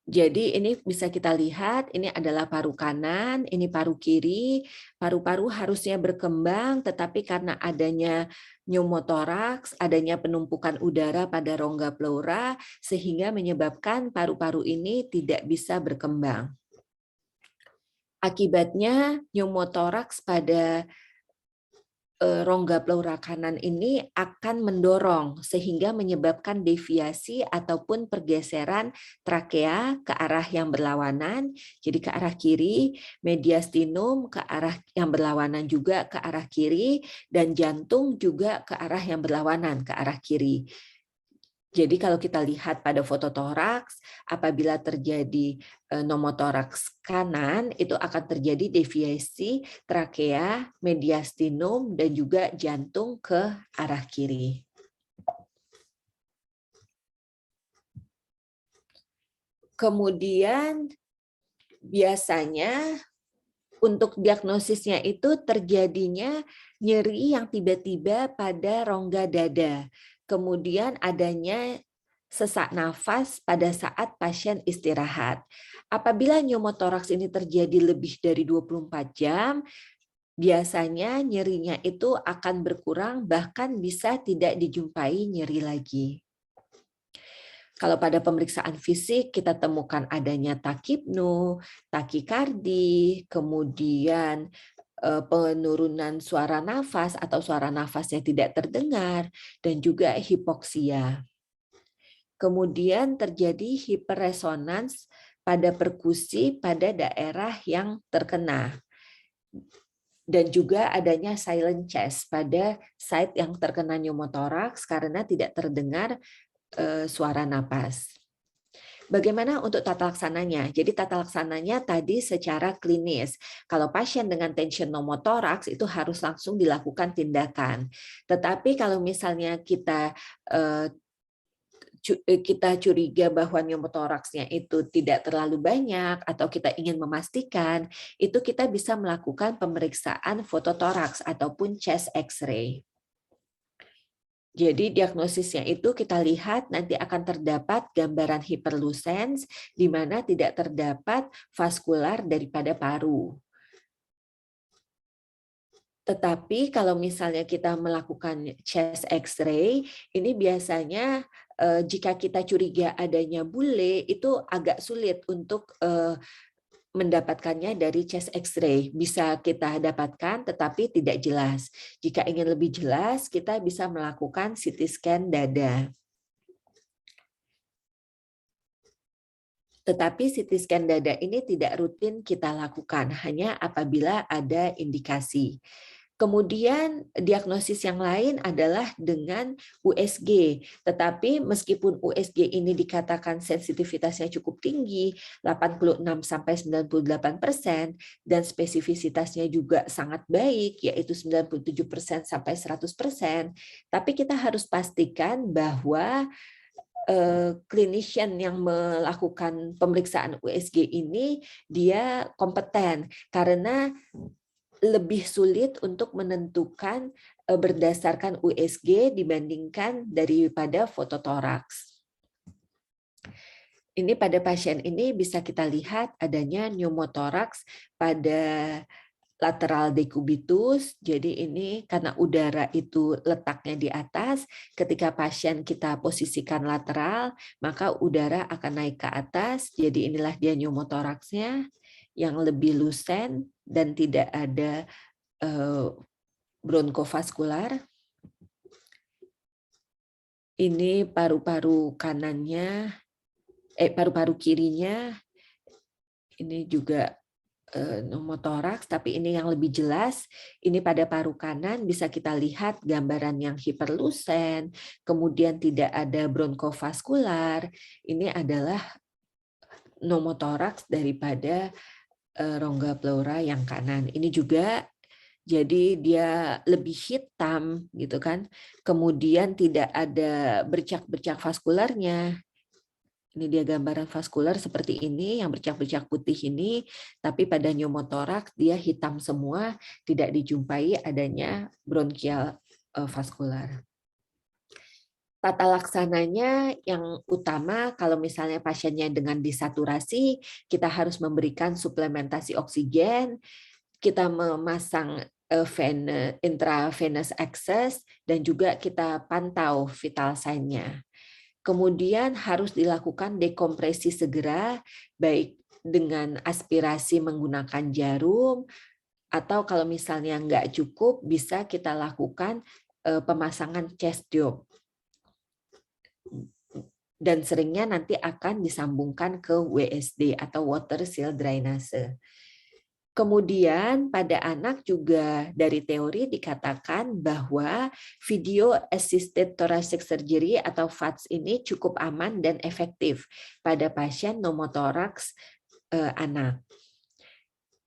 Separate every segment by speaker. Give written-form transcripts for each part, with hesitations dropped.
Speaker 1: Jadi ini bisa kita lihat, ini adalah paru kanan, ini paru kiri. Paru-paru harusnya berkembang, tetapi karena adanya pneumotoraks, adanya penumpukan udara pada rongga pleura, sehingga menyebabkan paru-paru ini tidak bisa berkembang. Akibatnya pneumotoraks pada rongga pleura kanan ini akan mendorong sehingga menyebabkan deviasi ataupun pergeseran trakea ke arah yang berlawanan, jadi ke arah kiri, mediastinum ke arah yang berlawanan juga ke arah kiri, dan jantung juga ke arah yang berlawanan ke arah kiri. Jadi kalau kita lihat pada foto toraks, apabila terjadi pneumotoraks kanan, itu akan terjadi deviasi trakea, mediastinum, dan juga jantung ke arah kiri. Kemudian biasanya untuk diagnosisnya itu terjadinya nyeri yang tiba-tiba pada rongga dada. Kemudian adanya sesak nafas pada saat pasien istirahat. Apabila pneumotoraks ini terjadi lebih dari 24 jam, biasanya nyerinya itu akan berkurang, bahkan bisa tidak dijumpai nyeri lagi. Kalau pada pemeriksaan fisik kita temukan adanya takipnu, takikardi, kemudian penurunan suara nafas atau suara nafasnya tidak terdengar, dan juga hipoksia. Kemudian terjadi hiperresonans pada perkusi pada daerah yang terkena. Dan juga adanya silent chest pada site yang terkena pneumotoraks karena tidak terdengar suara napas. Bagaimana untuk tata laksananya? Jadi tata laksananya tadi secara klinis. Kalau pasien dengan tension pneumotoraks itu harus langsung dilakukan tindakan. Tetapi kalau misalnya kita curiga bahwa pneumotoraksnya itu tidak terlalu banyak atau kita ingin memastikan, itu kita bisa melakukan pemeriksaan fototoraks ataupun chest X-ray. Jadi diagnosisnya itu kita lihat nanti akan terdapat gambaran hiperlusens di mana tidak terdapat vaskular daripada paru. Tetapi kalau misalnya kita melakukan chest X-ray, ini biasanya jika kita curiga adanya bule, itu agak sulit untuk mendapatkannya dari chest X-ray. Bisa kita dapatkan, tetapi tidak jelas. Jika ingin lebih jelas, kita bisa melakukan CT scan dada. Tetapi CT scan dada ini tidak rutin kita lakukan, hanya apabila ada indikasi. Kemudian diagnosis yang lain adalah dengan USG. Tetapi meskipun USG ini dikatakan sensitivitasnya cukup tinggi, 86-98%, dan spesifisitasnya juga sangat baik, yaitu 97% sampai 100%, tapi kita harus pastikan bahwa clinician yang melakukan pemeriksaan USG ini dia kompeten, karena lebih sulit untuk menentukan berdasarkan USG dibandingkan daripada fototoraks. Ini pada pasien ini bisa kita lihat adanya pneumotoraks pada lateral decubitus. Jadi ini karena udara itu letaknya di atas, ketika pasien kita posisikan lateral, maka udara akan naik ke atas. Jadi inilah dia pneumotoraksnya yang lebih lusen dan tidak ada bronkovaskular. Ini paru-paru kanannya, paru-paru kirinya. Ini juga pneumotoraks, tapi ini yang lebih jelas. Ini pada paru kanan bisa kita lihat gambaran yang hiperlusen, kemudian tidak ada bronkovaskular. Ini adalah pneumotoraks daripada rongga pleura yang kanan. Ini juga jadi dia lebih hitam gitu kan. Kemudian tidak ada bercak-bercak vaskularnya. Ini dia gambaran vaskular seperti ini, yang bercak-bercak putih ini, tapi pada pneumotoraks dia hitam semua, tidak dijumpai adanya bronkial vaskular. Tata laksananya yang utama kalau misalnya pasiennya dengan desaturasi, kita harus memberikan suplementasi oksigen, kita memasang intravenous access, dan juga kita pantau vital sign-nya. Kemudian harus dilakukan dekompresi segera, baik dengan aspirasi menggunakan jarum, atau kalau misalnya nggak cukup, bisa kita lakukan pemasangan chest tube. Dan seringnya nanti akan disambungkan ke WSD atau water seal drainase. Kemudian pada anak juga dari teori dikatakan bahwa video assisted thoracic surgery atau VATS ini cukup aman dan efektif pada pasien pneumothoraks anak.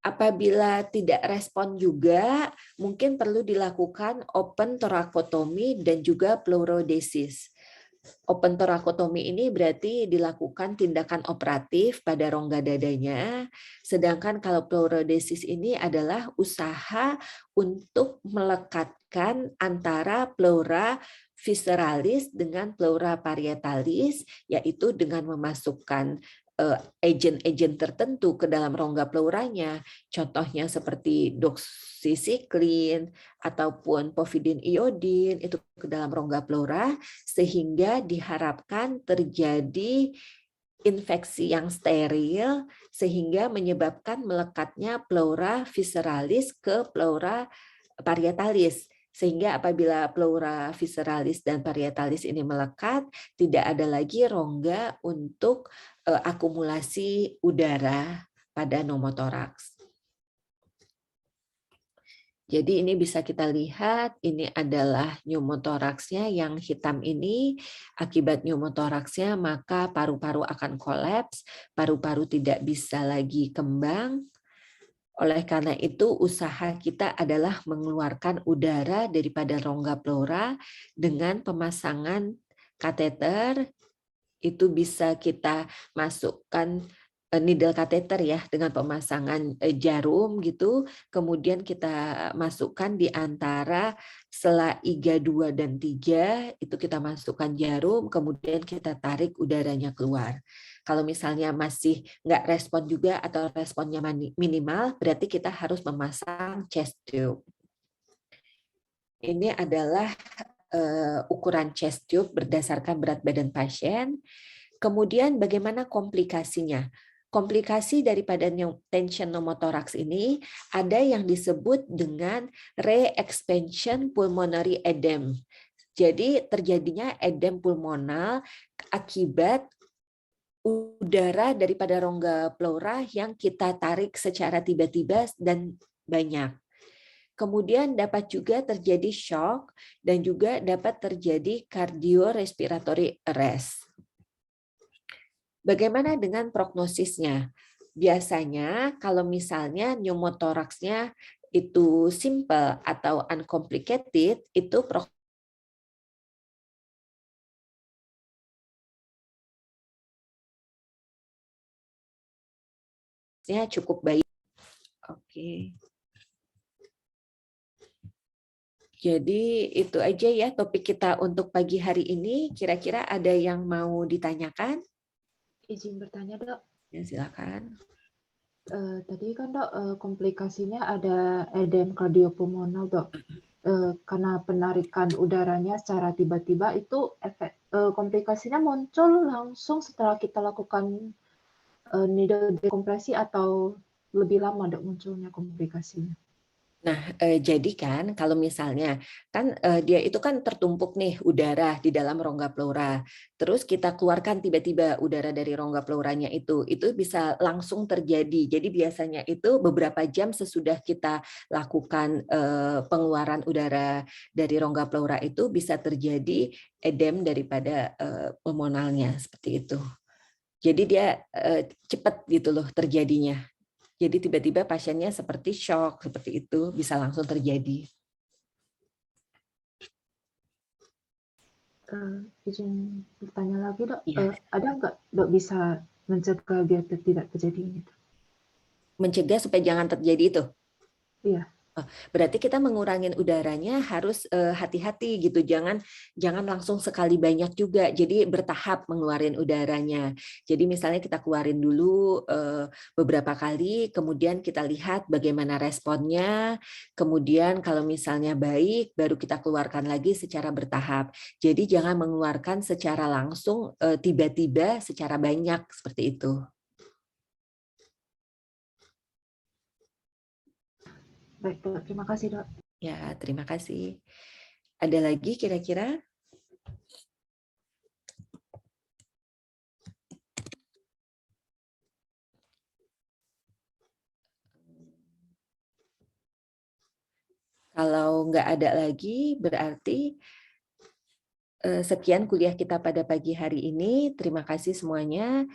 Speaker 1: Apabila tidak respon juga, mungkin perlu dilakukan open thoracotomy dan juga pleurodesis. Open thoracotomy ini berarti dilakukan tindakan operatif pada rongga dadanya, sedangkan kalau pleurodesis ini adalah usaha untuk melekatkan antara pleura visceralis dengan pleura parietalis, yaitu dengan memasukkan agen-agen tertentu ke dalam rongga pleuranya, contohnya seperti doxycycline ataupun povidin iodin itu ke dalam rongga pleura, sehingga diharapkan terjadi infeksi yang steril sehingga menyebabkan melekatnya pleura visceralis ke pleura parietalis. Sehingga apabila pleura visceralis dan parietalis ini melekat, tidak ada lagi rongga untuk akumulasi udara pada pneumothoraks. Jadi ini bisa kita lihat, ini adalah pneumothoraxnya yang hitam ini. Akibat pneumothoraxnya maka paru-paru akan kolaps, paru-paru tidak bisa lagi kembang. Oleh karena itu usaha kita adalah mengeluarkan udara daripada rongga pleura dengan pemasangan kateter. Itu bisa kita masukkan needle catheter ya dengan pemasangan jarum gitu, kemudian kita masukkan di antara sela iga 2 dan 3, itu kita masukkan jarum, kemudian kita tarik udaranya keluar. Kalau misalnya masih nggak respon juga atau responnya minimal, berarti kita harus memasang chest tube. Ini adalah ukuran chest tube berdasarkan berat badan pasien. Kemudian bagaimana komplikasinya? Komplikasi daripada tension pneumothorax ini ada yang disebut dengan re-expansion pulmonary edem. Jadi terjadinya edem pulmonal akibat udara daripada rongga pleura yang kita tarik secara tiba-tiba dan banyak. Kemudian dapat juga terjadi shock dan juga dapat terjadi cardiorespiratory arrest. Bagaimana dengan prognosisnya? Biasanya kalau misalnya pneumothoraxnya itu simple atau uncomplicated, itu prognosisnya cukup baik. Oke. Jadi itu aja ya topik kita untuk pagi hari ini. Kira-kira ada yang mau ditanyakan?
Speaker 2: Izin bertanya, Dok.
Speaker 1: Ya, silakan.
Speaker 2: Tadi kan, Dok, komplikasinya ada edem kardiopulmonal, Dok. Karena penarikan udaranya secara tiba-tiba itu komplikasinya muncul langsung setelah kita lakukan needle dekompresi atau lebih lama, Dok, munculnya komplikasinya?
Speaker 1: Nah, jadi kan kalau misalnya kan dia itu kan tertumpuk nih udara di dalam rongga pleura. Terus kita keluarkan tiba-tiba udara dari rongga pleuranya itu bisa langsung terjadi. Jadi biasanya itu beberapa jam sesudah kita lakukan pengeluaran udara dari rongga pleura itu bisa terjadi edem daripada pulmonalnya seperti itu. Jadi dia cepat gitu loh terjadinya. Jadi tiba-tiba pasiennya seperti shock, seperti itu bisa langsung terjadi.
Speaker 2: Izin bertanya lagi, Dok.
Speaker 1: Ya.
Speaker 2: Ada nggak, Dok, bisa mencegah biar tidak terjadi ini?
Speaker 1: Mencegah supaya jangan terjadi itu?
Speaker 2: Iya.
Speaker 1: Berarti kita mengurangin udaranya harus hati-hati gitu, jangan langsung sekali banyak juga. Jadi bertahap mengeluarin udaranya. Jadi misalnya kita keluarin dulu beberapa kali, kemudian kita lihat bagaimana responnya. Kemudian kalau misalnya baik, baru kita keluarkan lagi secara bertahap. Jadi jangan mengeluarkan secara langsung tiba-tiba secara banyak seperti itu.
Speaker 2: Baik, Dok. Terima kasih, Dok.
Speaker 1: Ya, terima kasih. Ada lagi kira-kira? Kalau nggak ada lagi, berarti sekian kuliah kita pada pagi hari ini. Terima kasih semuanya.